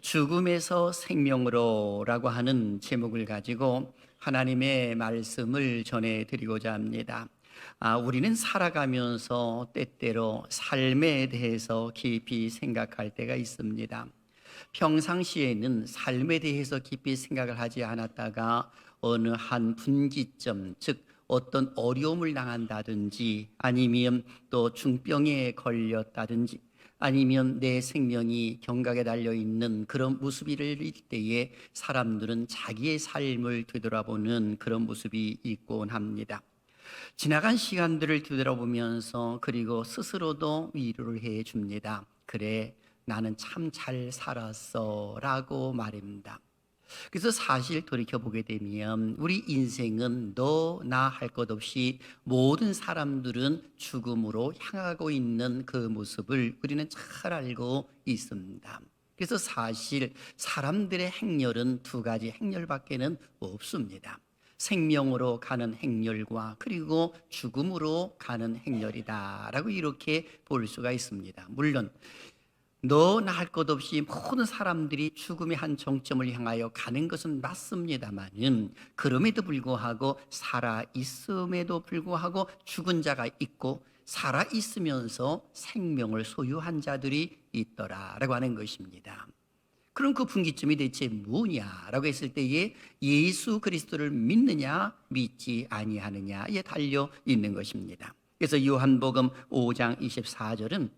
죽음에서 생명으로라고 하는 제목을 가지고 하나님의 말씀을 전해드리고자 합니다. 우리는 살아가면서 때때로 삶에 대해서 깊이 생각할 때가 있습니다. 평상시에는 삶에 대해서 깊이 생각을 하지 않았다가 어느 한 분기점, 즉 어떤 어려움을 당한다든지 아니면 또 중병에 걸렸다든지 아니면 내 생명이 경각에 달려있는 그런 모습일 때에 사람들은 자기의 삶을 되돌아보는 그런 모습이 있곤 합니다. 지나간 시간들을 되돌아보면서 그리고 스스로도 위로를 해 줍니다. 그래, 나는 참 잘 살았어 라고 말합니다. 그래서 사실 돌이켜보게 되면 우리 인생은 너, 나 할 것 없이 모든 사람들은 죽음으로 향하고 있는 그 모습을 우리는 잘 알고 있습니다. 그래서 사실 사람들의 행렬은 두 가지 행렬밖에는 없습니다. 생명으로 가는 행렬과 그리고 죽음으로 가는 행렬이다라고 이렇게 볼 수가 있습니다. 물론 너 나 할 것 없이 모든 사람들이 죽음의 한 정점을 향하여 가는 것은 맞습니다만은 그럼에도 불구하고 살아 있음에도 불구하고 죽은 자가 있고 살아 있으면서 생명을 소유한 자들이 있더라라고 하는 것입니다. 그럼 그 분기점이 대체 뭐냐라고 했을 때에 예수 그리스도를 믿느냐 믿지 아니하느냐에 달려 있는 것입니다. 그래서 요한복음 5장 24절은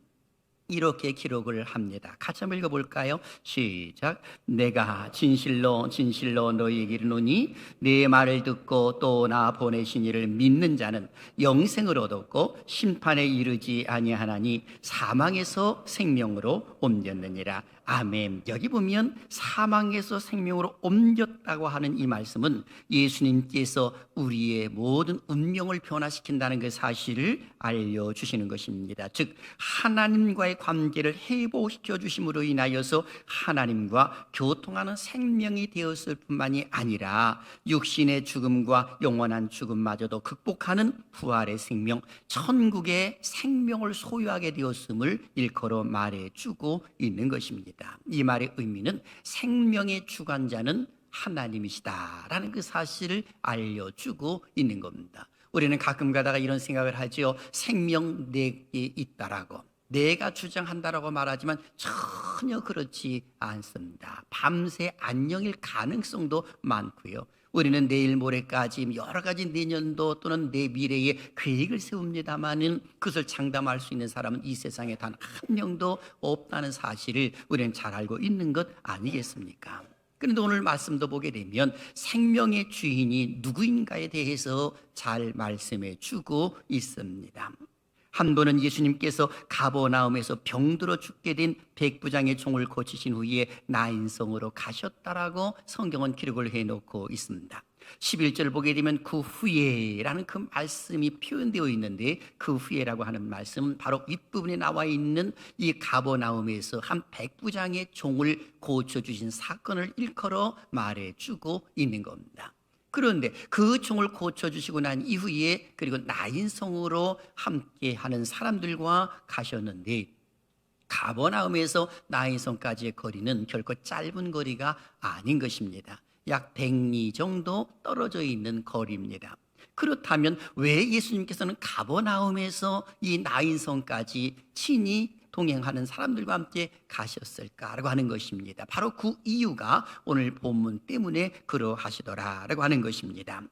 이렇게 기록을 합니다. 같이 한번 읽어볼까요? 시작. 내가 진실로 진실로 너희에게 이르노니 내 말을 듣고 또 나 보내신 이를 믿는 자는 영생을 얻었고 심판에 이르지 아니하나니 사망에서 생명으로 옮겼느니라. 아멘. 여기 보면 사망에서 생명으로 옮겼다고 하는 이 말씀은 예수님께서 우리의 모든 운명을 변화시킨다는 그 사실을 알려주시는 것입니다. 즉 하나님과의 관계를 회복시켜 주심으로 인하여서 하나님과 교통하는 생명이 되었을 뿐만이 아니라 육신의 죽음과 영원한 죽음마저도 극복하는 부활의 생명, 천국의 생명을 소유하게 되었음을 일컬어 말해주고 있는 것입니다. 이 말의 의미는 생명의 주관자는 하나님이시다라는 그 사실을 알려주고 있는 겁니다. 우리는 가끔 가다가 이런 생각을 하지요. 생명 내게 있다라고, 내가 주장한다라고 말하지만 전혀 그렇지 않습니다. 밤새 안녕일 가능성도 많고요. 우리는 내일 모레까지 여러 가지 내년도 또는 내 미래에 계획을 세웁니다마는 그것을 장담할 수 있는 사람은 이 세상에 단 한 명도 없다는 사실을 우리는 잘 알고 있는 것 아니겠습니까? 그런데 오늘 말씀도 보게 되면 생명의 주인이 누구인가에 대해서 잘 말씀해 주고 있습니다. 한 번은 예수님께서 가버나움에서 병들어 죽게 된 백부장의 종을 고치신 후에 나인성으로 가셨다라고 성경은 기록을 해놓고 있습니다. 11절 보게 되면 그 후에라는 그 말씀이 표현되어 있는데 그 후에라고 하는 말씀은 바로 윗부분에 나와 있는 이 가버나움에서 한 백부장의 종을 고쳐주신 사건을 일컬어 말해주고 있는 겁니다. 그런데 그 종을 고쳐주시고 난 이후에 그리고 나인성으로 함께하는 사람들과 가셨는데 가버나움에서 나인성까지의 거리는 결코 짧은 거리가 아닌 것입니다. 약 100리 정도 떨어져 있는 거리입니다. 그렇다면 왜 예수님께서는 가버나움에서 이 나인성까지 친히 동행하는 사람들과 함께 가셨을까라고 하는 것입니다. 바로 그 이유가 오늘 본문 때문에 그러하시더라라고 하는 것입니다.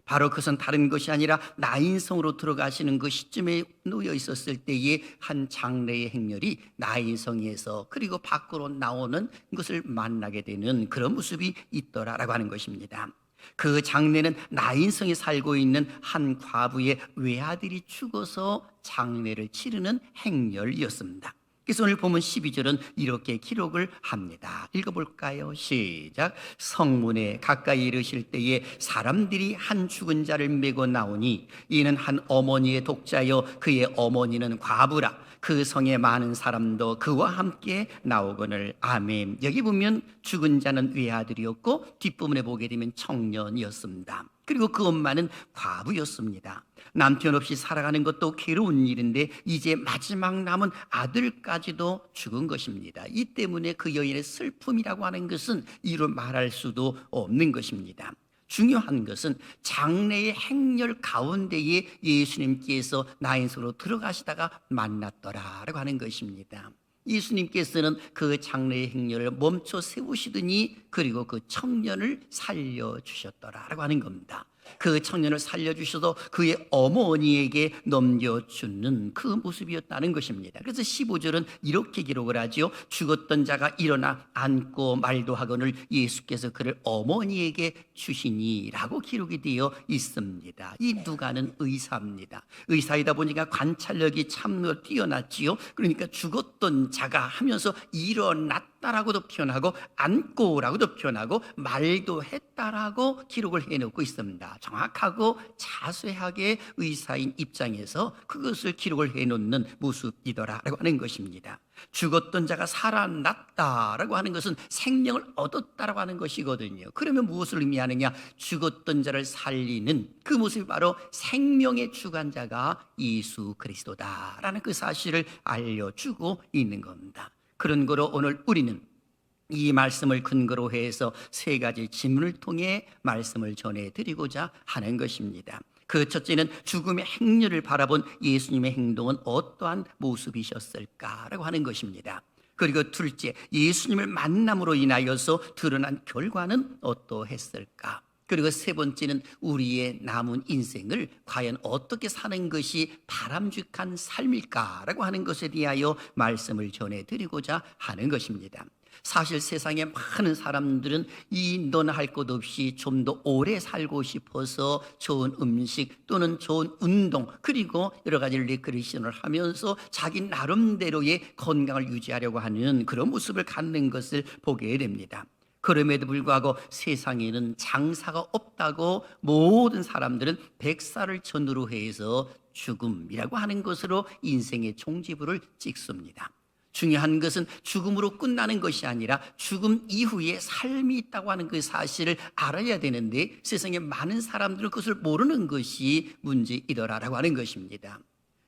바로 그것은 다른 것이 아니라 나인성으로 들어가시는 그 시점에 놓여 있었을 때의 한 장래의 행렬이 나인성에서 그리고 밖으로 나오는 것을 만나게 되는 그런 모습이 있더라라고 하는 것입니다. 그 장례는 나인성에 살고 있는 한 과부의 외아들이 죽어서 장례를 치르는 행렬이었습니다. 그래서 오늘 보면 12절은 이렇게 기록을 합니다. 읽어볼까요? 시작. 성문에 가까이 이르실 때에 사람들이 한 죽은 자를 메고 나오니 이는 한 어머니의 독자여 그의 어머니는 과부라. 그 성에 많은 사람도 그와 함께 나오거늘. 아멘. 여기 보면 죽은 자는 외아들이었고 뒷부분에 보게 되면 청년이었습니다. 그리고 그 엄마는 과부였습니다. 남편 없이 살아가는 것도 괴로운 일인데 이제 마지막 남은 아들까지도 죽은 것입니다. 이 때문에 그 여인의 슬픔이라고 하는 것은 이루 말할 수도 없는 것입니다. 중요한 것은 장래의 행렬 가운데에 예수님께서 나인성으로 들어가시다가 만났더라라고 하는 것입니다. 예수님께서는 그 장래의 행렬을 멈춰 세우시더니 그리고 그 청년을 살려주셨더라라고 하는 겁니다. 그 청년을 살려주셔서 그의 어머니에게 넘겨주는 그 모습이었다는 것입니다. 그래서 15절은 이렇게 기록을 하죠. 죽었던 자가 일어나 앉고 말도 하거늘 예수께서 그를 어머니에게 주시니라고 기록이 되어 있습니다. 이 누가는 의사입니다. 의사이다 보니까 관찰력이 참으로 뛰어났지요. 그러니까 죽었던 자가 하면서 일어났다라고도 표현하고 앉고라고도 표현하고 말도 했다라고 기록을 해놓고 있습니다. 정확하고 자세하게 의사인 입장에서 그것을 기록을 해놓는 모습이더라라고 하는 것입니다. 죽었던 자가 살아났다라고 하는 것은 생명을 얻었다라고 하는 것이거든요. 그러면 무엇을 의미하느냐? 죽었던 자를 살리는 그 모습이 바로 생명의 주관자가 예수 그리스도다라는 그 사실을 알려주고 있는 겁니다. 그런 거로 오늘 우리는 이 말씀을 근거로 해서 세 가지 질문을 통해 말씀을 전해드리고자 하는 것입니다. 그 첫째는 죽음의 행렬을 바라본 예수님의 행동은 어떠한 모습이셨을까라고 하는 것입니다. 그리고 둘째, 예수님을 만남으로 인하여서 드러난 결과는 어떠했을까? 그리고 세 번째는 우리의 남은 인생을 과연 어떻게 사는 것이 바람직한 삶일까라고 하는 것에 대하여 말씀을 전해드리고자 하는 것입니다. 사실 세상에 많은 사람들은 이 너나 할 것 없이 좀 더 오래 살고 싶어서 좋은 음식 또는 좋은 운동 그리고 여러 가지 리크레이션을 하면서 자기 나름대로의 건강을 유지하려고 하는 그런 모습을 갖는 것을 보게 됩니다. 그럼에도 불구하고 세상에는 장사가 없다고 모든 사람들은 백살을 전후로 해서 죽음이라고 하는 것으로 인생의 종지부를 찍습니다. 중요한 것은 죽음으로 끝나는 것이 아니라 죽음 이후에 삶이 있다고 하는 그 사실을 알아야 되는데 세상에 많은 사람들은 그것을 모르는 것이 문제이더라라고 하는 것입니다.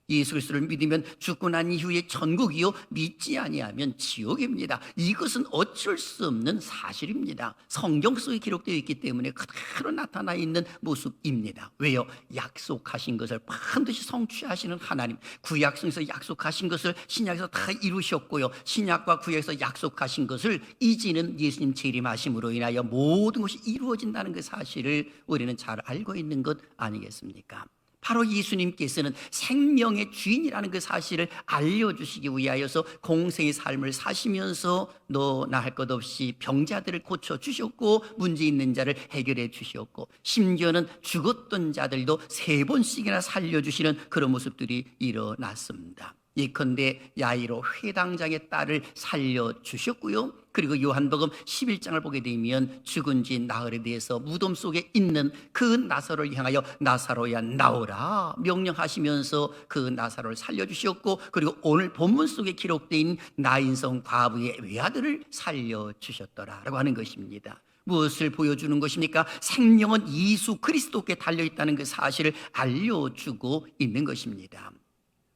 예수 그리스도를 믿으면 죽고 난 이후에 천국이요 믿지 아니하면 지옥입니다. 이것은 어쩔 수 없는 사실입니다. 성경 속에 기록되어 있기 때문에 그대로 나타나 있는 모습입니다. 왜요? 약속하신 것을 반드시 성취하시는 하나님, 구약성에서 약속하신 것을 신약에서 다 이루셨고요, 신약과 구약에서 약속하신 것을 이제는 예수님 재림하심으로 인하여 모든 것이 이루어진다는 그 사실을 우리는 잘 알고 있는 것 아니겠습니까? 바로 예수님께서는 생명의 주인이라는 그 사실을 알려주시기 위하여서 공생의 삶을 사시면서 너나 할 것 없이 병자들을 고쳐주셨고 문제 있는 자를 해결해 주셨고 심지어는 죽었던 자들도 3번씩이나 살려주시는 그런 모습들이 일어났습니다. 예컨대 야이로 회당장의 딸을 살려주셨고요, 그리고 요한복음 11장을 보게 되면 죽은 지 나흘에 대해서 무덤 속에 있는 그 나사로를 향하여 나사로야 나오라 명령하시면서 그 나사로를 살려주셨고, 그리고 오늘 본문 속에 기록된 나인성 과부의 외아들을 살려주셨더라라고 하는 것입니다. 무엇을 보여주는 것입니까? 생명은 예수 그리스도께 달려있다는 그 사실을 알려주고 있는 것입니다.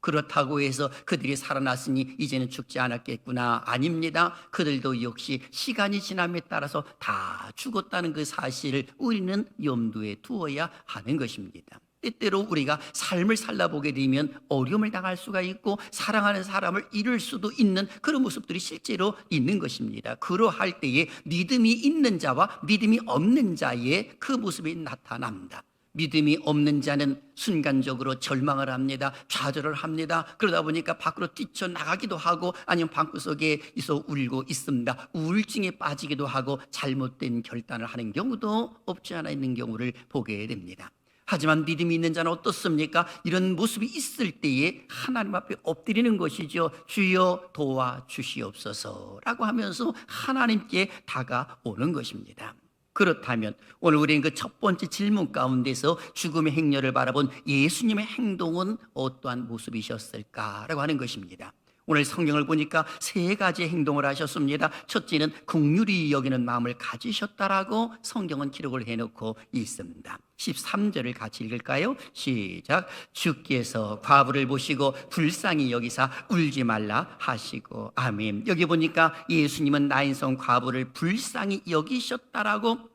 그렇다고 해서 그들이 살아났으니 이제는 죽지 않았겠구나, 아닙니다. 그들도 역시 시간이 지남에 따라서 다 죽었다는 그 사실을 우리는 염두에 두어야 하는 것입니다. 때때로 우리가 삶을 살아보게 되면 어려움을 당할 수가 있고 사랑하는 사람을 잃을 수도 있는 그런 모습들이 실제로 있는 것입니다. 그러할 때에 믿음이 있는 자와 믿음이 없는 자의 그 모습이 나타납니다. 믿음이 없는 자는 순간적으로 절망을 합니다. 좌절을 합니다. 그러다 보니까 밖으로 뛰쳐나가기도 하고 아니면 방구석에 있어 울고 있습니다. 우울증에 빠지기도 하고 잘못된 결단을 하는 경우도 없지 않아 있는 경우를 보게 됩니다. 하지만 믿음이 있는 자는 어떻습니까? 이런 모습이 있을 때에 하나님 앞에 엎드리는 것이죠. 주여 도와주시옵소서라고 하면서 하나님께 다가오는 것입니다. 그렇다면 오늘 우리는 그 첫 번째 질문 가운데서 죽음의 행렬을 바라본 예수님의 행동은 어떠한 모습이셨을까라고 하는 것입니다. 오늘 성경을 보니까 세 가지 행동을 하셨습니다. 첫째는 긍휼히 여기는 마음을 가지셨다라고 성경은 기록을 해놓고 있습니다. 13절을 같이 읽을까요? 시작. 주께서 과부를 보시고 불쌍히 여기사 울지 말라 하시고. 아멘. 여기 보니까 예수님은 나인성 과부를 불쌍히 여기셨다라고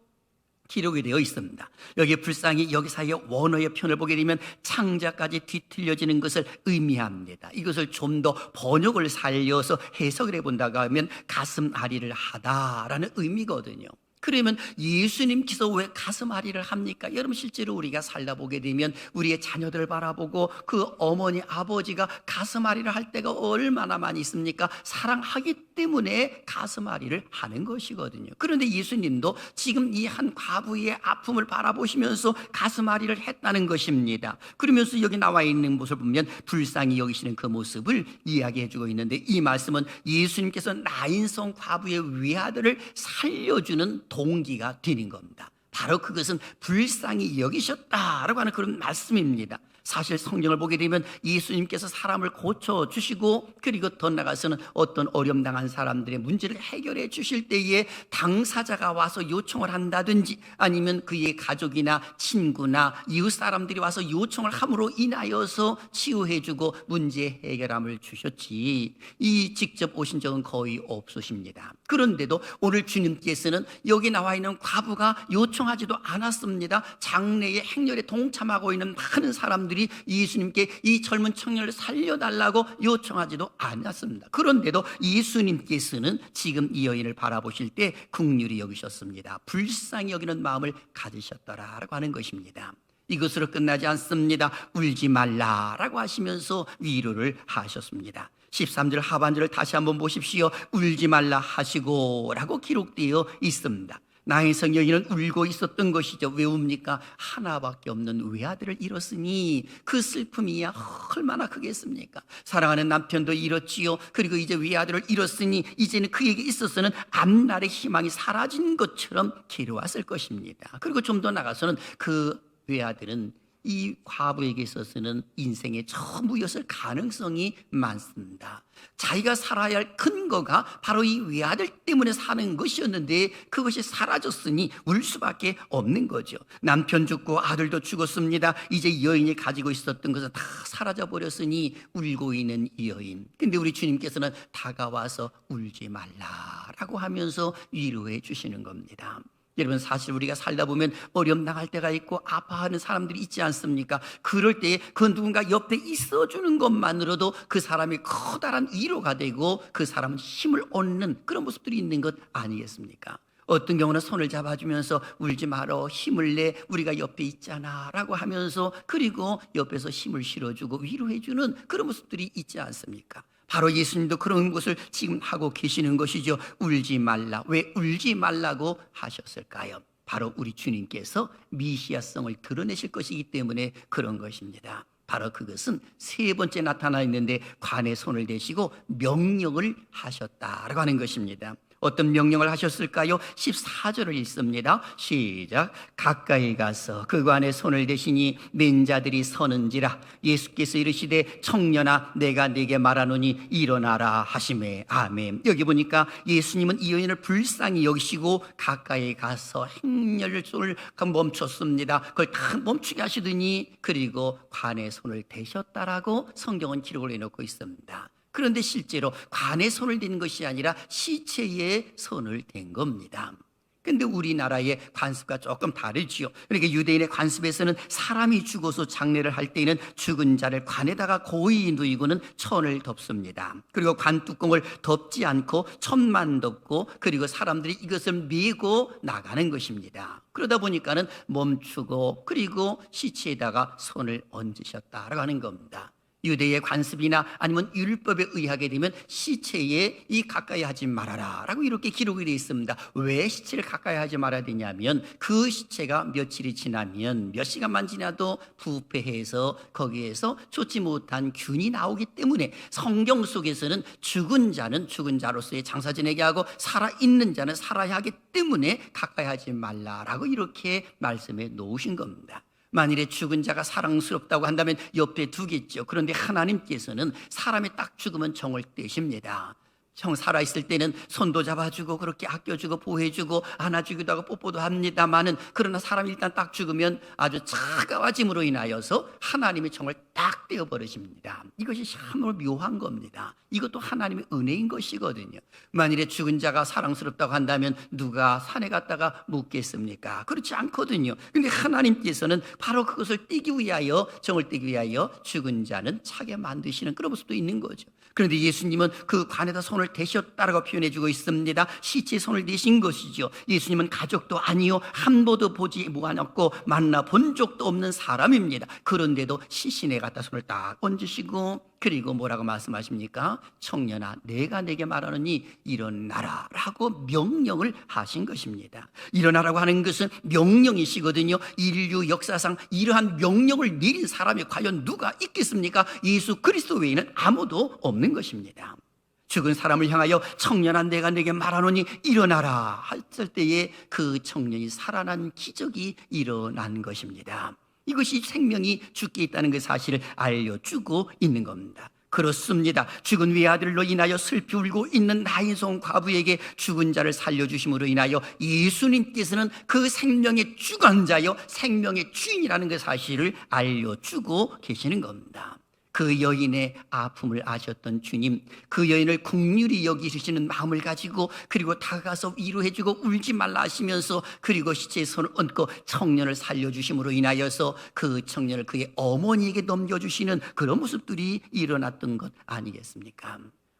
기록이 되어 있습니다. 여기 불쌍히 여기사의 원어의 표현을 보게 되면 창자까지 뒤틀려지는 것을 의미합니다. 이것을 좀 더 번역을 살려서 해석을 해본다고 하면 가슴 아리를 하다라는 의미거든요. 그러면 예수님께서 왜 가슴 아리를 합니까? 여러분, 실제로 우리가 살다 보게 되면 우리의 자녀들을 바라보고 그 어머니 아버지가 가슴 아리를 할 때가 얼마나 많이 있습니까? 사랑하기 때문에 가슴 아리를 하는 것이거든요. 그런데 예수님도 지금 이 한 과부의 아픔을 바라보시면서 가슴 아리를 했다는 것입니다. 그러면서 여기 나와 있는 모습을 보면 불쌍히 여기시는 그 모습을 이야기해 주고 있는데, 이 말씀은 예수님께서 나인성 과부의 외아들을 살려주는 동기가 되는 겁니다. 바로 그것은 불쌍히 여기셨다라고 하는 그런 말씀입니다. 사실 성경을 보게 되면 예수님께서 사람을 고쳐주시고, 그리고 더 나아가서는 어떤 어려움 당한 사람들의 문제를 해결해 주실 때에 당사자가 와서 요청을 한다든지, 아니면 그의 가족이나 친구나 이웃 사람들이 와서 요청을 함으로 인하여서 치유해 주고 문제 해결함을 주셨지, 이 직접 오신 적은 거의 없으십니다. 그런데도 오늘 주님께서는 여기 나와 있는 과부가 요청하지도 않았습니다. 장례의 행렬에 동참하고 있는 많은 사람들이 예수님께 이 젊은 청년을 살려달라고 요청하지도 않았습니다. 그런데도 예수님께서는 지금 이 여인을 바라보실 때 긍휼히 여기셨습니다. 불쌍히 여기는 마음을 가지셨더라라고 하는 것입니다. 이것으로 끝나지 않습니다. 울지 말라라고 하시면서 위로를 하셨습니다. 13절 하반절을 다시 한번 보십시오. 울지 말라 하시고 라고 기록되어 있습니다. 나인성 여인은 울고 있었던 것이죠. 왜 웁니까? 하나밖에 없는 외아들을 잃었으니 그 슬픔이야 얼마나 크겠습니까? 사랑하는 남편도 잃었지요. 그리고 이제 외아들을 잃었으니 이제는 그에게 있어서는 앞날의 희망이 사라진 것처럼 괴로웠을 것입니다. 그리고 좀 더 나가서는 그 외아들은 이 과부에게 있어서는 인생의 전부였을 가능성이 많습니다. 자기가 살아야 할 근거가 바로 이 외아들 때문에 사는 것이었는데 그것이 사라졌으니 울 수밖에 없는 거죠. 남편 죽고 아들도 죽었습니다. 이제 여인이 가지고 있었던 것은 다 사라져 버렸으니 울고 있는 이 여인. 근데 우리 주님께서는 다가와서 울지 말라라고 하면서 위로해 주시는 겁니다. 여러분, 사실 우리가 살다 보면 어려움 당할 때가 있고 아파하는 사람들이 있지 않습니까? 그럴 때에 그 누군가 옆에 있어주는 것만으로도 그 사람이 커다란 위로가 되고 그 사람은 힘을 얻는 그런 모습들이 있는 것 아니겠습니까? 어떤 경우는 손을 잡아주면서 울지 말어, 힘을 내, 우리가 옆에 있잖아 라고 하면서, 그리고 옆에서 힘을 실어주고 위로해주는 그런 모습들이 있지 않습니까? 바로 예수님도 그런 것을 지금 하고 계시는 것이죠. 울지 말라. 왜 울지 말라고 하셨을까요? 바로 우리 주님께서 미시아성을 드러내실 것이기 때문에 그런 것입니다. 바로 그것은 세 번째 나타나 있는데 관에 손을 대시고 명령을 하셨다라고 하는 것입니다. 어떤 명령을 하셨을까요? 14절을 읽습니다. 시작. 가까이 가서 그 관에 손을 대시니 맨 자들이 서는지라. 예수께서 이르시되 청년아 내가 네게 말하노니 일어나라 하시매. 아멘. 여기 보니까 예수님은 이 여인을 불쌍히 여기시고 가까이 가서 행렬을 손을 멈췄습니다. 그걸 다 멈추게 하시더니 그리고 관에 손을 대셨다라고 성경은 기록을 해놓고 있습니다. 그런데 실제로 관에 손을 댄 것이 아니라 시체에 손을 댄 겁니다. 그런데 우리나라의 관습과 조금 다르지요. 그러니까 유대인의 관습에서는 사람이 죽어서 장례를 할 때에는 죽은 자를 관에다가 고이 누이고는 천을 덮습니다. 그리고 관 뚜껑을 덮지 않고 천만 덮고, 그리고 사람들이 이것을 메고 나가는 것입니다. 그러다 보니까는 멈추고 그리고 시체에다가 손을 얹으셨다라고 하는 겁니다. 유대의 관습이나 아니면 율법에 의하게 되면 시체에 이 가까이 하지 말아라 라고 이렇게 기록이 되어 있습니다. 왜 시체를 가까이 하지 말아야 되냐면 그 시체가 며칠이 지나면 몇 시간만 지나도 부패해서 거기에서 좋지 못한 균이 나오기 때문에 성경 속에서는 죽은 자는 죽은 자로서의 장사 지내게 하고 살아있는 자는 살아야 하기 때문에 가까이 하지 말라라고 이렇게 말씀해 놓으신 겁니다. 만일에 죽은 자가 사랑스럽다고 한다면 옆에 두겠죠. 그런데 하나님께서는 사람이 딱 죽으면 정을 떼십니다. 형 살아있을 때는 손도 잡아주고 그렇게 아껴주고 보호해주고 안아주기도 하고 뽀뽀도 합니다마는, 그러나 사람이 일단 딱 죽으면 아주 차가워짐으로 인하여서 하나님의 정을 딱 떼어버리십니다. 이것이 참으로 묘한 겁니다. 이것도 하나님의 은혜인 것이거든요. 만일에 죽은 자가 사랑스럽다고 한다면 누가 산에 갔다가 묻겠습니까? 그렇지 않거든요. 근데 하나님께서는 바로 그것을 떼기 위하여, 정을 떼기 위하여 죽은 자는 차게 만드시는 그런 모습도 있는 거죠. 그런데 예수님은 그 관에다 손을 대셨다라고 표현해주고 있습니다. 시체에 손을 대신 것이죠. 예수님은 가족도 아니요, 한 번도 보지 않았고 만나본 적도 없는 사람입니다. 그런데도 시신에 갖다 손을 딱 얹으시고, 그리고 뭐라고 말씀하십니까? 청년아, 내가 내게 말하노니 일어나라 라고 명령을 하신 것입니다. 일어나라고 하는 것은 명령이시거든요. 인류 역사상 이러한 명령을 내린 사람이 과연 누가 있겠습니까? 예수 그리스도 외에는 아무도 없는 것입니다. 죽은 사람을 향하여 청년아, 내가 내게 말하노니 일어나라 했을 때에 그 청년이 살아난 기적이 일어난 것입니다. 이것이 생명이 죽게 있다는 그 사실을 알려주고 있는 겁니다. 그렇습니다. 죽은 외아들로 인하여 슬피 울고 있는 나인성 과부에게 죽은 자를 살려주심으로 인하여 예수님께서는 그 생명의 주관자여 생명의 주인이라는 그 사실을 알려주고 계시는 겁니다. 그 여인의 아픔을 아셨던 주님, 그 여인을 긍휼히 여기시는 마음을 가지고, 그리고 다가가서 위로해주고 울지 말라 하시면서, 그리고 시체에 손을 얹고 청년을 살려주심으로 인하여서 그 청년을 그의 어머니에게 넘겨주시는 그런 모습들이 일어났던 것 아니겠습니까?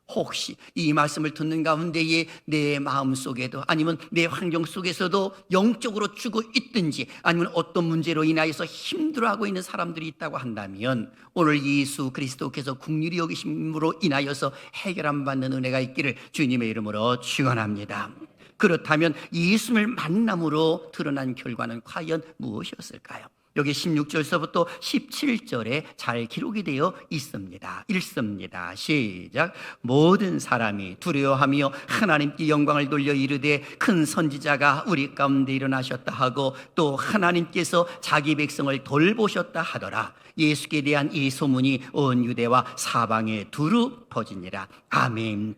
혹시 이 말씀을 듣는 가운데에 내 마음속에도 아니면 내 환경 속에서도 영적으로 죽어 있든지 아니면 어떤 문제로 인하여서 힘들어하고 있는 사람들이 있다고 한다면, 오늘 예수 그리스도께서 긍휼히 여기심으로 인하여서 해결 안 받는 은혜가 있기를 주님의 이름으로 축원합니다. 그렇다면 예수님을 만남으로 드러난 결과는 과연 무엇이었을까요? 여기 16절서부터 17절에 잘 기록이 되어 있습니다. 읽습니다. 시작. 모든 사람이 두려워하며 하나님께 영광을 돌려 이르되 큰 선지자가 우리 가운데 일어나셨다 하고, 또 하나님께서 자기 백성을 돌보셨다 하더라. 예수께 대한 이 소문이 온 유대와 사방에 두루 퍼지니라. 아멘.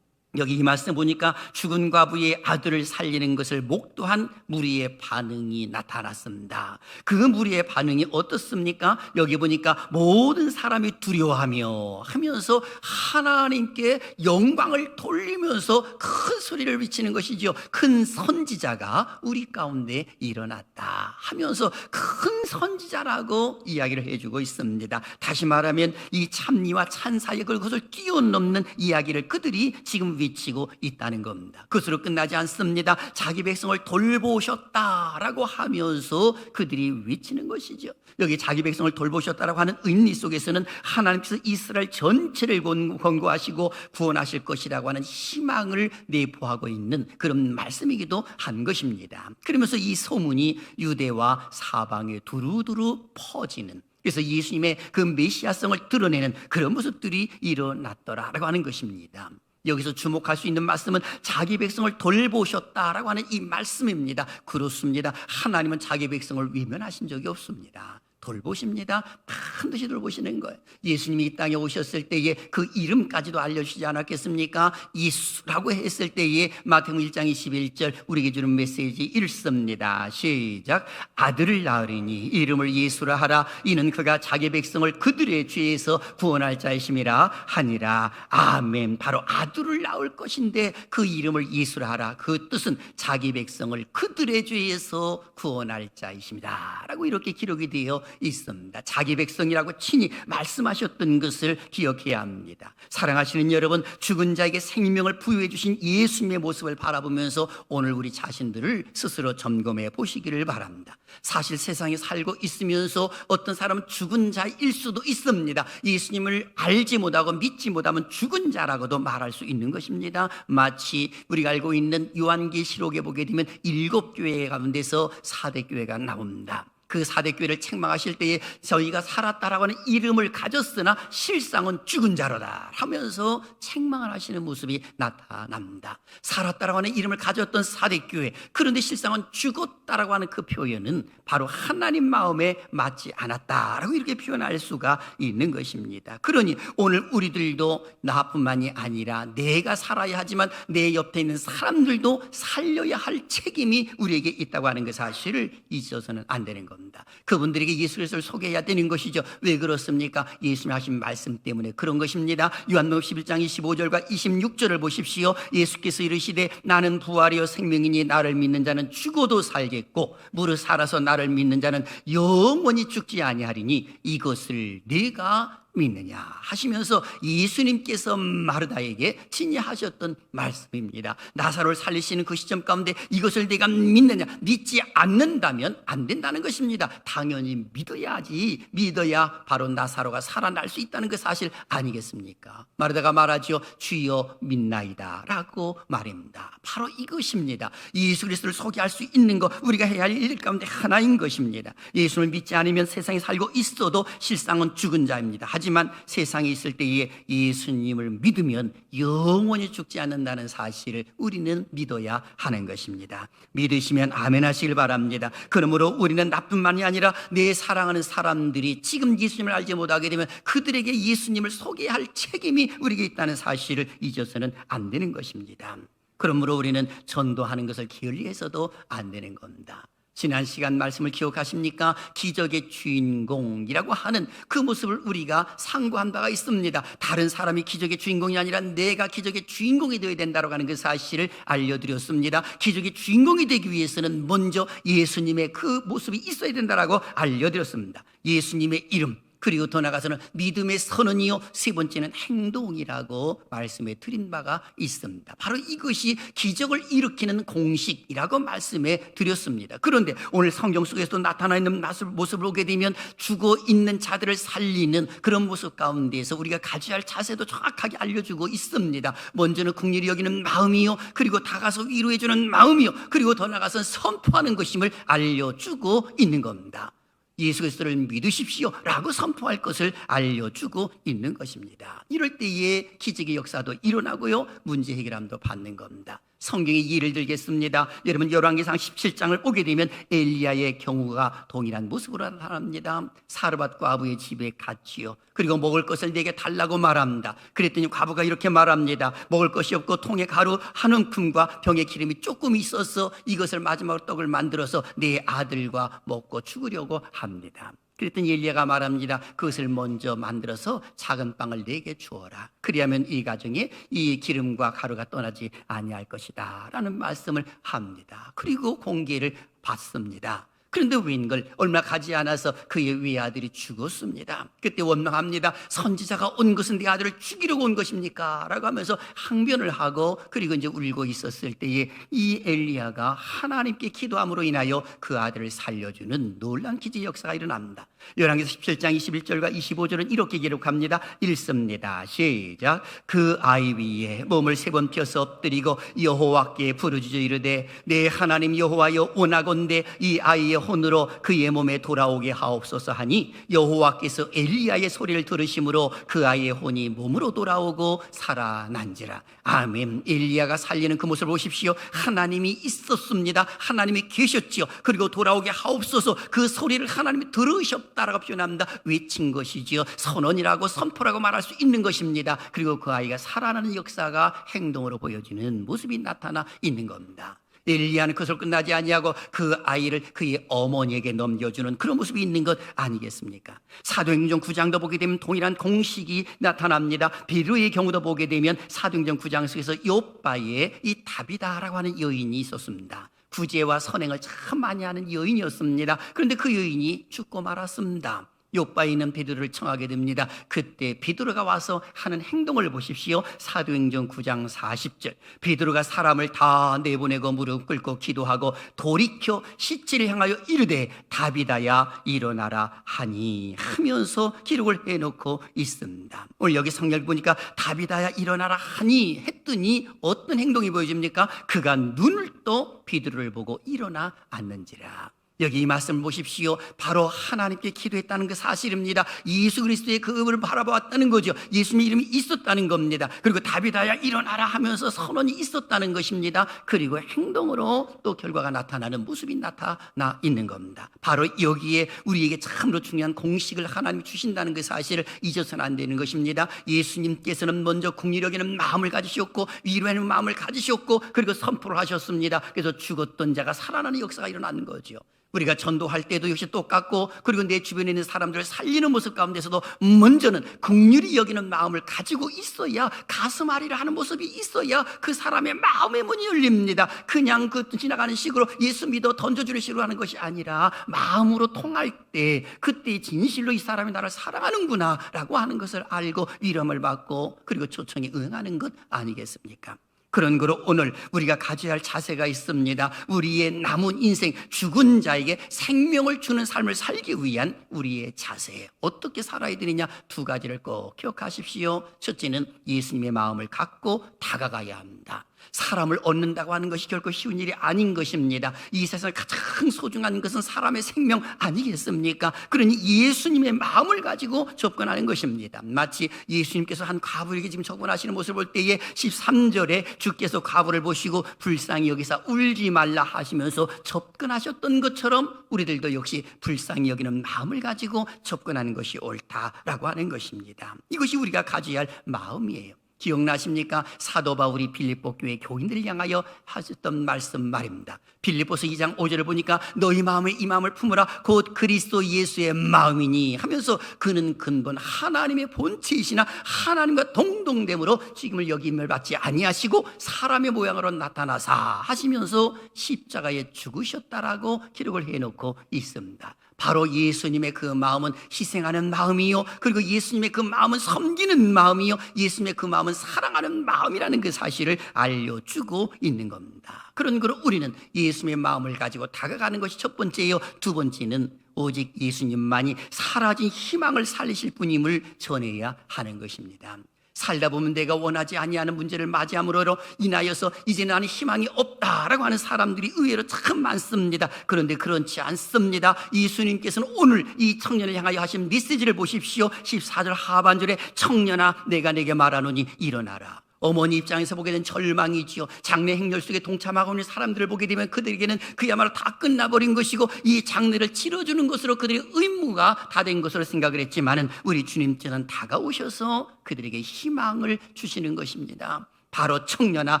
여기 이 말씀 보니까 죽은 과부의 아들을 살리는 것을 목도한 무리의 반응이 나타났습니다. 그 무리의 반응이 어떻습니까? 여기 보니까 모든 사람이 두려워하며 하면서 하나님께 영광을 돌리면서 큰 소리를 외치는 것이죠. 큰 선지자가 우리 가운데 일어났다 하면서 큰 선지자라고 이야기를 해주고 있습니다. 다시 말하면 이 찬미와 찬사의 그것을 뛰어넘는 이야기를 그들이 지금 외치고 있다는 겁니다. 그것으로 끝나지 않습니다. 자기 백성을 돌보셨다라고 하면서 그들이 외치는 것이죠. 여기 자기 백성을 돌보셨다라고 하는 의미 속에서는 하나님께서 이스라엘 전체를 권고하시고 구원하실 것이라고 하는 희망을 내포하고 있는 그런 말씀이기도 한 것입니다. 그러면서 이 소문이 유대와 사방에 두루두루 퍼지는, 그래서 예수님의 그 메시아성을 드러내는 그런 모습들이 일어났더라라고 하는 것입니다. 여기서 주목할 수 있는 말씀은 자기 백성을 돌보셨다라고 하는 이 말씀입니다. 그렇습니다. 하나님은 자기 백성을 외면하신 적이 없습니다. 돌보십니다. 반드시 돌보시는 거예요. 예수님이 이 땅에 오셨을 때에 그 이름까지도 알려주시지 않았겠습니까? 예수라고 했을 때에 마태복음 1장 21절 우리에게 주는 메시지 읽습니다. 시작. 아들을 낳으리니 이름을 예수라 하라. 이는 그가 자기 백성을 그들의 죄에서 구원할 자이심이라 하니라. 아멘. 바로 아들을 낳을 것인데 그 이름을 예수라 하라. 그 뜻은 자기 백성을 그들의 죄에서 구원할 자이십니다 라고 이렇게 기록이 되어 있습니다. 자기 백성이라고 친히 말씀하셨던 것을 기억해야 합니다. 사랑하시는 여러분, 죽은 자에게 생명을 부여해 주신 예수님의 모습을 바라보면서 오늘 우리 자신들을 스스로 점검해 보시기를 바랍니다. 사실 세상에 살고 있으면서 어떤 사람은 죽은 자일 수도 있습니다. 예수님을 알지 못하고 믿지 못하면 죽은 자라고도 말할 수 있는 것입니다. 마치 우리가 알고 있는 요한계시록에 보게 되면 7교회 가운데서 4대 교회가 나옵니다. 그 4대 교회를 책망하실 때에 저희가 살았다라고 하는 이름을 가졌으나 실상은 죽은 자로다 하면서 책망을 하시는 모습이 나타납니다. 살았다라고 하는 이름을 가졌던 4대 교회, 그런데 실상은 죽었다 믿었다라고 하는 그 표현은 바로 하나님 마음에 맞지 않았다라고 이렇게 표현할 수가 있는 것입니다. 그러니 오늘 우리들도 나뿐만이 아니라 내가 살아야 하지만 내 옆에 있는 사람들도 살려야 할 책임이 우리에게 있다고 하는 그 사실을 잊어서는 안 되는 겁니다. 그분들에게 예수 그리스도를 소개해야 되는 것이죠. 왜 그렇습니까? 예수님 하신 말씀 때문에 그런 것입니다. 요한복음 11장 25절과 26절을 보십시오. 예수께서 이르시되 나는 부활이요 생명이니 나를 믿는 자는 죽어도 살겠고 무릇 살아서 나를 믿는 자는 영원히 죽지 아니하리니 이것을 네가 믿느냐 하시면서 예수님께서 마르다에게 진의하셨던 말씀입니다. 나사로를 살리시는 그 시점 가운데 이것을 내가 믿느냐, 믿지 않는다면 안 된다는 것입니다. 당연히 믿어야지. 믿어야 바로 나사로가 살아날 수 있다는 그 사실 아니겠습니까? 마르다가 말하지요. 주여 믿나이다 라고 말입니다. 바로 이것입니다. 예수 그리스도를 소개할 수 있는 것, 우리가 해야 할 일 가운데 하나인 것입니다. 예수를 믿지 않으면 세상에 살고 있어도 실상은 죽은 자입니다. 하지만 세상에 있을 때에 예수님을 믿으면 영원히 죽지 않는다는 사실을 우리는 믿어야 하는 것입니다. 믿으시면 아멘 하시길 바랍니다. 그러므로 우리는 나뿐만이 아니라 내 사랑하는 사람들이 지금 예수님을 알지 못하게 되면 그들에게 예수님을 소개할 책임이 우리에게 있다는 사실을 잊어서는 안 되는 것입니다. 그러므로 우리는 전도하는 것을 게을리해서도 안 되는 겁니다. 지난 시간 말씀을 기억하십니까? 기적의 주인공이라고 하는 그 모습을 우리가 상고한 바가 있습니다. 다른 사람이 기적의 주인공이 아니라 내가 기적의 주인공이 되어야 된다고 하는 그 사실을 알려드렸습니다. 기적의 주인공이 되기 위해서는 먼저 예수님의 그 모습이 있어야 된다고 알려드렸습니다. 예수님의 이름, 그리고 더 나아가서는 믿음의 선언이요, 세 번째는 행동이라고 말씀해 드린 바가 있습니다. 바로 이것이 기적을 일으키는 공식이라고 말씀해 드렸습니다. 그런데 오늘 성경 속에서 나타나 있는 모습을 보게 되면 죽어 있는 자들을 살리는 그런 모습 가운데에서 우리가 가져야 할 자세도 정확하게 알려주고 있습니다. 먼저는 긍휼히 여기는 마음이요, 그리고 다가서 위로해 주는 마음이요, 그리고 더 나아가서 선포하는 것임을 알려주고 있는 겁니다. 예수 그리스도를 믿으십시오 라고 선포할 것을 알려주고 있는 것입니다. 이럴 때에 기적의 역사도 일어나고요, 문제 해결함도 받는 겁니다. 성경의 예를 들겠습니다. 여러분 열왕기상 17장을 보게 되면 엘리야의 경우가 동일한 모습으로 나타납니다. 사르밧 과부의 집에 갔지요. 그리고 먹을 것을 내게 달라고 말합니다. 그랬더니 과부가 이렇게 말합니다. 먹을 것이 없고 통에 가루 한 움큼과 병에 기름이 조금 있어서 이것을 마지막으로 떡을 만들어서 내 아들과 먹고 죽으려고 합니다. 그랬더니 엘리야가 말합니다. 그것을 먼저 만들어서 작은 빵을 내게 주어라. 그리하면 이 가정에 이 기름과 가루가 떠나지 아니할 것이다 라는 말씀을 합니다. 그리고 공개를 받습니다. 그런데 웬걸 얼마 가지 않아서 그의 외아들이 죽었습니다. 그때 원망합니다. 선지자가 온 것은 내 아들을 죽이려고 온 것입니까? 라고 하면서 항변을 하고 그리고 이제 울고 있었을 때에 이 엘리야가 하나님께 기도함으로 인하여 그 아들을 살려주는 놀라운 기적의 역사가 일어납니다. 열왕기서 17장 21절과 25절은 이렇게 기록합니다. 읽습니다. 시작. 그 아이 위에 몸을 3번 펴서 엎드리고 여호와께 부르짖어 이르되 내 하나님 여호와여 원하건대 이 아이의 혼으로 그의 몸에 돌아오게 하옵소서 하니 여호와께서 엘리야의 소리를 들으심으로 그 아이의 혼이 몸으로 돌아오고 살아난지라. 아멘. 엘리야가 살리는 그 모습을 보십시오. 하나님이 있었습니다. 하나님이 계셨지요. 그리고 돌아오게 하옵소서, 그 소리를 하나님이 들으셨다라고 표현합니다. 외친 것이지요. 선언이라고 선포라고 말할 수 있는 것입니다. 그리고 그 아이가 살아나는 역사가 행동으로 보여지는 모습이 나타나 있는 겁니다. 엘리야는 그것을 끝나지 아니하고 그 아이를 그의 어머니에게 넘겨주는 그런 모습이 있는 것 아니겠습니까? 사도행전 9장도 보게 되면 동일한 공식이 나타납니다. 베드로의 경우도 보게 되면 사도행전 9장 속에서 요바에 이 다비다라고 하는 여인이 있었습니다. 구제와 선행을 참 많이 하는 여인이었습니다. 그런데 그 여인이 죽고 말았습니다. 요바에 있는 베드로를 청하게 됩니다. 그때 베드로가 와서 하는 행동을 보십시오. 사도행전 9장 40절. 베드로가 사람을 다 내보내고 무릎 꿇고 기도하고 돌이켜 시체를 향하여 이르되 다비다야 일어나라 하니 하면서 기록을 해놓고 있습니다. 오늘 여기 성경을 보니까 다비다야 일어나라 하니 했더니 어떤 행동이 보여집니까? 그가 눈을 떠 베드로를 보고 일어나 앉는지라. 여기 이 말씀을 보십시오. 바로 하나님께 기도했다는 그 사실입니다. 예수 그리스도의 그 음을 바라보았다는 거죠. 예수님의 이름이 있었다는 겁니다. 그리고 다윗아야 일어나라 하면서 선언이 있었다는 것입니다. 그리고 행동으로 또 결과가 나타나는 모습이 나타나 있는 겁니다. 바로 여기에 우리에게 참으로 중요한 공식을 하나님이 주신다는 그 사실을 잊어서는 안 되는 것입니다. 예수님께서는 먼저 긍휼히 여기는 마음을 가지셨고 위로하는 마음을 가지셨고 그리고 선포를 하셨습니다. 그래서 죽었던 자가 살아나는 역사가 일어나는 거죠. 우리가 전도할 때도 역시 똑같고, 그리고 내 주변에 있는 사람들을 살리는 모습 가운데서도 먼저는 긍휼히 여기는 마음을 가지고 있어야, 가슴 아리라 하는 모습이 있어야 그 사람의 마음의 문이 열립니다. 그냥 그 지나가는 식으로 예수 믿어 던져주는 식으로 하는 것이 아니라 마음으로 통할 때, 그때 진실로 이 사람이 나를 사랑하는구나 라고 하는 것을 알고 위로함을 받고 그리고 초청에 응하는 것 아니겠습니까? 그런 거로 오늘 우리가 가져야 할 자세가 있습니다. 우리의 남은 인생, 죽은 자에게 생명을 주는 삶을 살기 위한 우리의 자세, 어떻게 살아야 되느냐, 두 가지를 꼭 기억하십시오. 첫째는 예수님의 마음을 갖고 다가가야 합니다. 사람을 얻는다고 하는 것이 결코 쉬운 일이 아닌 것입니다. 이 세상에 가장 소중한 것은 사람의 생명 아니겠습니까? 그러니 예수님의 마음을 가지고 접근하는 것입니다. 마치 예수님께서 한 과부에게 지금 접근하시는 모습을 볼 때에 13절에 주께서 과부를 보시고 불쌍히 여기사 울지 말라 하시면서 접근하셨던 것처럼 우리들도 역시 불쌍히 여기는 마음을 가지고 접근하는 것이 옳다라고 하는 것입니다. 이것이 우리가 가져야 할 마음이에요. 기억나십니까? 사도 바울이 빌립보 교회 교인들을 향하여 하셨던 말씀 말입니다. 빌립보서 2장 5절을 보니까 너희 마음에 이 마음을 품으라 곧 그리스도 예수의 마음이니 하면서 그는 근본 하나님의 본체이시나 하나님과 동등됨으로 지금을 여김을 받지 아니하시고 사람의 모양으로 나타나사 하시면서 십자가에 죽으셨다라고 기록을 해놓고 있습니다. 바로 예수님의 그 마음은 희생하는 마음이요, 그리고 예수님의 그 마음은 섬기는 마음이요, 예수님의 그 마음은 사랑하는 마음이라는 그 사실을 알려주고 있는 겁니다. 그런 거로 우리는 예수님의 마음을 가지고 다가가는 것이 첫 번째요. 두 번째는 오직 예수님만이 사라진 희망을 살리실 분임을 전해야 하는 것입니다. 살다 보면 내가 원하지 아니하는 문제를 맞이함으로 인하여서 이제 나는 희망이 없다라고 하는 사람들이 의외로 참 많습니다. 그런데 그렇지 않습니다. 예수님께서는 오늘 이 청년을 향하여 하신 메시지를 보십시오. 14절 하반절에 청년아 내가 내게 말하노니 일어나라. 어머니 입장에서 보게 된 절망이지요. 장례 행렬 속에 동참하고 있는 사람들을 보게 되면 그들에게는 그야말로 다 끝나버린 것이고 이 장례를 치러주는 것으로 그들의 의무가 다 된 것으로 생각을 했지만은 우리 주님께서는 다가오셔서 그들에게 희망을 주시는 것입니다. 바로 청년아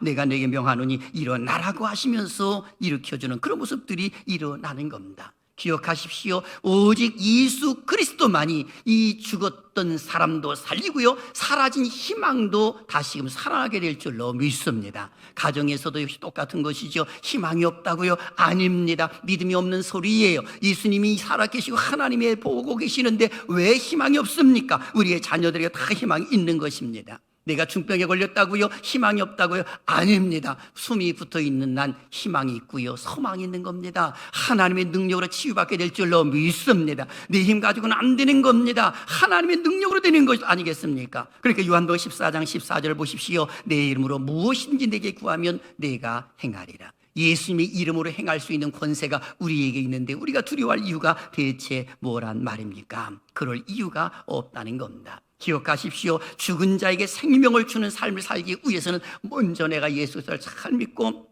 내가 내게 명하노니 일어나라고 하시면서 일으켜주는 그런 모습들이 일어나는 겁니다. 기억하십시오. 오직 예수 그리스도만이 이 죽었던 사람도 살리고요, 사라진 희망도 다시금 살아나게 될 줄로 믿습니다. 가정에서도 역시 똑같은 것이죠. 희망이 없다고요? 아닙니다. 믿음이 없는 소리예요. 예수님이 살아계시고 하나님이 보고 계시는데 왜 희망이 없습니까? 우리의 자녀들에게 다 희망이 있는 것입니다. 내가 중병에 걸렸다고요? 희망이 없다고요? 아닙니다. 숨이 붙어있는 난 희망이 있고요, 소망이 있는 겁니다. 하나님의 능력으로 치유받게 될 줄로 믿습니다. 내 힘 가지고는 안 되는 겁니다. 하나님의 능력으로 되는 것 아니겠습니까? 그러니까 요한복음 14장 14절을 보십시오. 내 이름으로 무엇인지 내게 구하면 내가 행하리라. 예수님의 이름으로 행할 수 있는 권세가 우리에게 있는데 우리가 두려워할 이유가 대체 뭐란 말입니까? 그럴 이유가 없다는 겁니다. 기억하십시오. 죽은 자에게 생명을 주는 삶을 살기 위해서는 먼저 내가 예수를 잘 믿고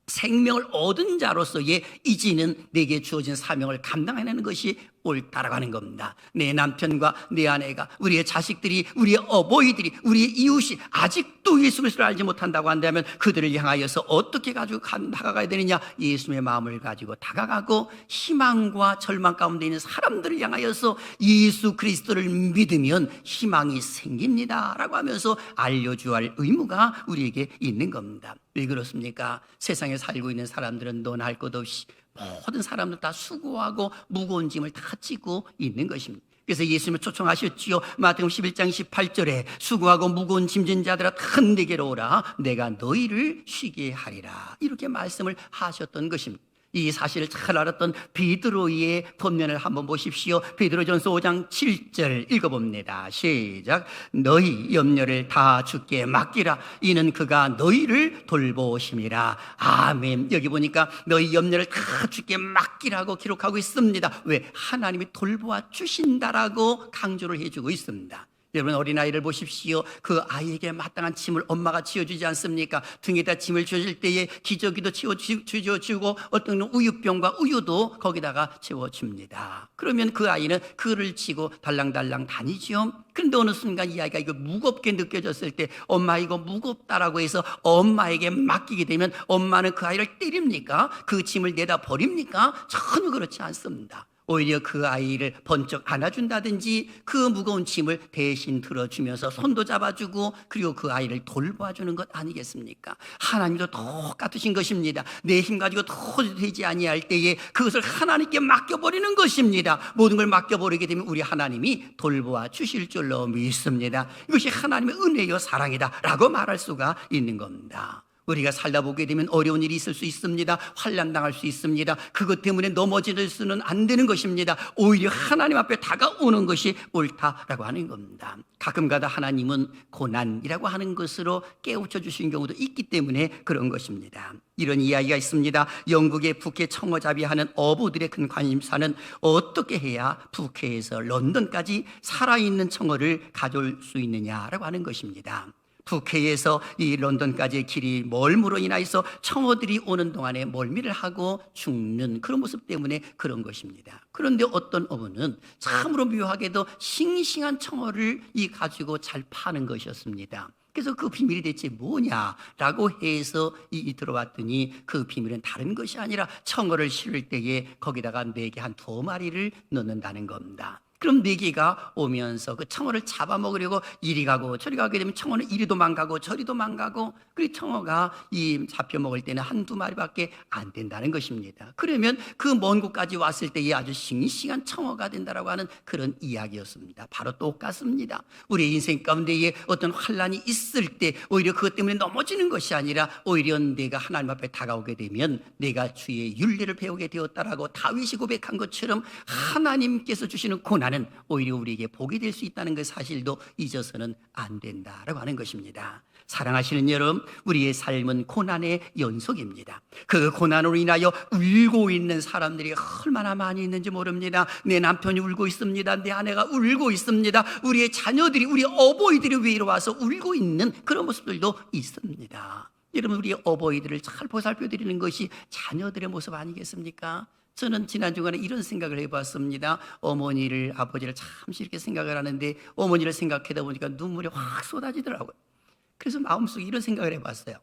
생명을 얻은 자로서의 이제는 내게 주어진 사명을 감당해내는 것이 옳다라고 하는 겁니다. 내 남편과 내 아내가, 우리의 자식들이, 우리의 어버이들이, 우리의 이웃이 아직도 예수 그리스도를 알지 못한다고 한다면 그들을 향하여서 어떻게 가지고 다가가야 되느냐? 예수님의 마음을 가지고 다가가고 희망과 절망 가운데 있는 사람들을 향하여서 예수 그리스도를 믿으면 희망이 생깁니다 라고 하면서 알려줘야 할 의무가 우리에게 있는 겁니다. 왜 그렇습니까? 세상에 살고 있는 사람들은 너나 할 것 없이 모든 사람들 다 수고하고 무거운 짐을 다 지고 있는 것입니다. 그래서 예수님을 초청하셨지요. 마태복음 11장 18절에 수고하고 무거운 짐진 자들아 다 내게로 오라 내가 너희를 쉬게 하리라 이렇게 말씀을 하셨던 것입니다. 이 사실을 잘 알았던 베드로의 본면을 한번 보십시오. 베드로전서 5장 7절 읽어봅니다. 시작. 너희 염려를 다 주께 맡기라. 이는 그가 너희를 돌보심이라. 아멘. 여기 보니까 너희 염려를 다 주께 맡기라고 기록하고 있습니다. 왜? 하나님이 돌보아 주신다라고 강조를 해주고 있습니다. 여러분, 어린아이를 보십시오. 그 아이에게 마땅한 침을 엄마가 지어주지 않습니까? 등에다 침을 주실 때에 기저귀도 지어주고 어떤 우유병과 우유도 거기다가 채워줍니다. 그러면 그 아이는 그를 지고 달랑달랑 다니죠. 그런데 어느 순간 이 아이가 이거 무겁게 느껴졌을 때 엄마 이거 무겁다라고 해서 엄마에게 맡기게 되면 엄마는 그 아이를 때립니까? 그 짐을 내다 버립니까? 전혀 그렇지 않습니다. 오히려 그 아이를 번쩍 안아준다든지 그 무거운 짐을 대신 들어주면서 손도 잡아주고 그리고 그 아이를 돌봐주는 것 아니겠습니까? 하나님도 똑같으신 것입니다. 내 힘 가지고 도저히 되지 아니할 때에 그것을 하나님께 맡겨버리는 것입니다. 모든 걸 맡겨버리게 되면 우리 하나님이 돌보아 주실 줄로 믿습니다. 이것이 하나님의 은혜요 사랑이다 라고 말할 수가 있는 겁니다. 우리가 살다 보게 되면 어려운 일이 있을 수 있습니다. 환난 당할 수 있습니다. 그것 때문에 넘어질 수는 안 되는 것입니다. 오히려 하나님 앞에 다가오는 것이 옳다라고 하는 겁니다. 가끔가다 하나님은 고난이라고 하는 것으로 깨우쳐 주신 경우도 있기 때문에 그런 것입니다. 이런 이야기가 있습니다. 영국의 부캐 청어잡이하는 어부들의 큰 관심사는 어떻게 해야 부캐에서 런던까지 살아있는 청어를 가져올 수 있느냐라고 하는 것입니다. 부캐에서 이 런던까지의 길이 멀므로 인하여서 청어들이 오는 동안에 멀미를 하고 죽는 그런 모습 때문에 그런 것입니다. 그런데 어떤 어부는 참으로 묘하게도 싱싱한 청어를 가지고 잘 파는 것이었습니다. 그래서 그 비밀이 대체 뭐냐라고 해서 들어봤더니 그 비밀은 다른 것이 아니라 청어를 실을 때에 거기다가 네개 한 2마리를 넣는다는 겁니다. 그럼 네개가 오면서 그 청어를 잡아먹으려고 이리 가고 저리 가게 되면 청어는 이리 도망가고 저리 도망가고, 그리고 청어가 잡혀먹을 때는 1-2마리밖에 안 된다는 것입니다. 그러면 그 먼 곳까지 왔을 때에 아주 싱싱한 청어가 된다라고 하는 그런 이야기였습니다. 바로 똑같습니다. 우리의 인생 가운데에 어떤 환난이 있을 때 오히려 그것 때문에 넘어지는 것이 아니라 오히려 내가 하나님 앞에 다가오게 되면 내가 주의 윤리를 배우게 되었다라고 다윗이 고백한 것처럼 하나님께서 주시는 고난은 오히려 우리에게 복이 될 수 있다는 그 사실도 잊어서는 안 된다라고 하는 것입니다. 사랑하시는 여러분, 우리의 삶은 고난의 연속입니다. 그 고난으로 인하여 울고 있는 사람들이 얼마나 많이 있는지 모릅니다. 내 남편이 울고 있습니다. 내 아내가 울고 있습니다. 우리의 자녀들이, 우리 어버이들이 외로워서 울고 있는 그런 모습들도 있습니다. 여러분, 우리 어버이들을 잘 보살펴 드리는 것이 자녀들의 모습 아니겠습니까? 저는 지난 주간에 이런 생각을 해봤습니다. 어머니를, 아버지를 잠시 이렇게 생각을 하는데 어머니를 생각하다 보니까 눈물이 확 쏟아지더라고요. 그래서 마음속에 이런 생각을 해봤어요.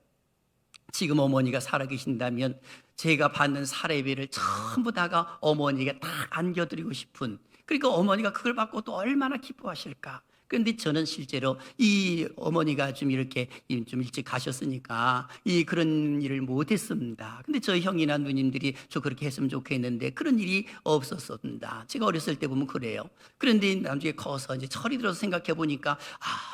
지금 어머니가 살아계신다면 제가 받는 사례비를 전부 다가 어머니에게 딱 안겨드리고 싶은, 그러니까 어머니가 그걸 받고 또 얼마나 기뻐하실까. 그런데 저는 실제로 이 어머니가 좀 이렇게 좀 일찍 가셨으니까 그런 일을 못했습니다. 근데 저희 형이나 누님들이 저 그렇게 했으면 좋겠는데 그런 일이 없었습니다. 제가 어렸을 때 보면 그래요. 그런데 나중에 커서 이제 철이 들어서 생각해 보니까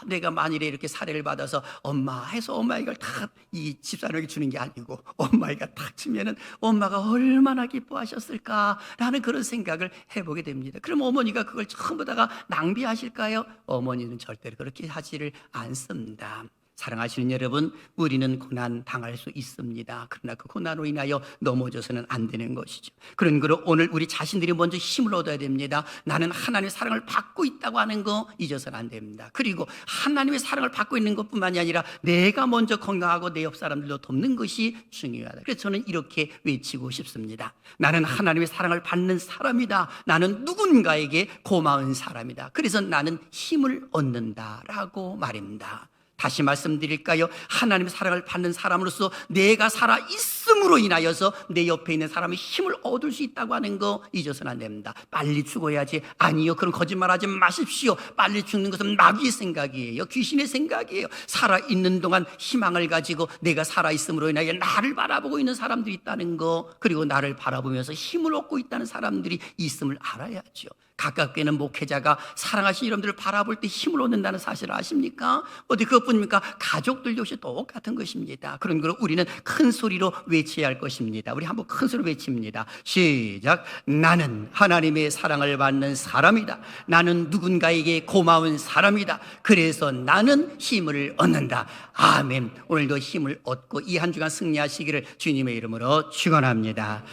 내가 만일에 이렇게 사례를 받아서 엄마 해서 엄마 이걸 다 이 집사람에게 주는 게 아니고 엄마가 딱 주면은 엄마가 얼마나 기뻐하셨을까라는 그런 생각을 해보게 됩니다. 그럼 어머니가 그걸 전부 다가 낭비하실까요? 어머니는 절대로 그렇게 하지를 않습니다. 사랑하시는 여러분, 우리는 고난 당할 수 있습니다. 그러나 그 고난으로 인하여 넘어져서는 안 되는 것이죠. 그런 거로 오늘 우리 자신들이 먼저 힘을 얻어야 됩니다. 나는 하나님의 사랑을 받고 있다고 하는 거 잊어서는 안 됩니다. 그리고 하나님의 사랑을 받고 있는 것뿐만이 아니라 내가 먼저 건강하고 내 옆 사람들도 돕는 것이 중요하다. 그래서 저는 이렇게 외치고 싶습니다. 나는 하나님의 사랑을 받는 사람이다. 나는 누군가에게 고마운 사람이다. 그래서 나는 힘을 얻는다라고 말입니다. 다시 말씀드릴까요? 하나님의 사랑을 받는 사람으로서 내가 살아있음으로 인하여서 내 옆에 있는 사람이 힘을 얻을 수 있다고 하는 거 잊어서는 안 됩니다. 빨리 죽어야지. 아니요, 그런 거짓말하지 마십시오. 빨리 죽는 것은 마귀의 생각이에요. 귀신의 생각이에요. 살아있는 동안 희망을 가지고 내가 살아있음으로 인하여 나를 바라보고 있는 사람들이 있다는 거, 그리고 나를 바라보면서 힘을 얻고 있다는 사람들이 있음을 알아야죠. 가깝게는 목회자가 사랑하신 여러분들을 바라볼 때 힘을 얻는다는 사실을 아십니까? 어디 그것뿐입니까? 가족들 역시 똑같은 것입니다. 그런 걸 우리는 큰 소리로 외쳐야 할 것입니다. 우리 한번 큰 소리로 외칩니다. 시작. 나는 하나님의 사랑을 받는 사람이다. 나는 누군가에게 고마운 사람이다. 그래서 나는 힘을 얻는다. 아멘. 오늘도 힘을 얻고 이 한 주간 승리하시기를 주님의 이름으로 축원합니다.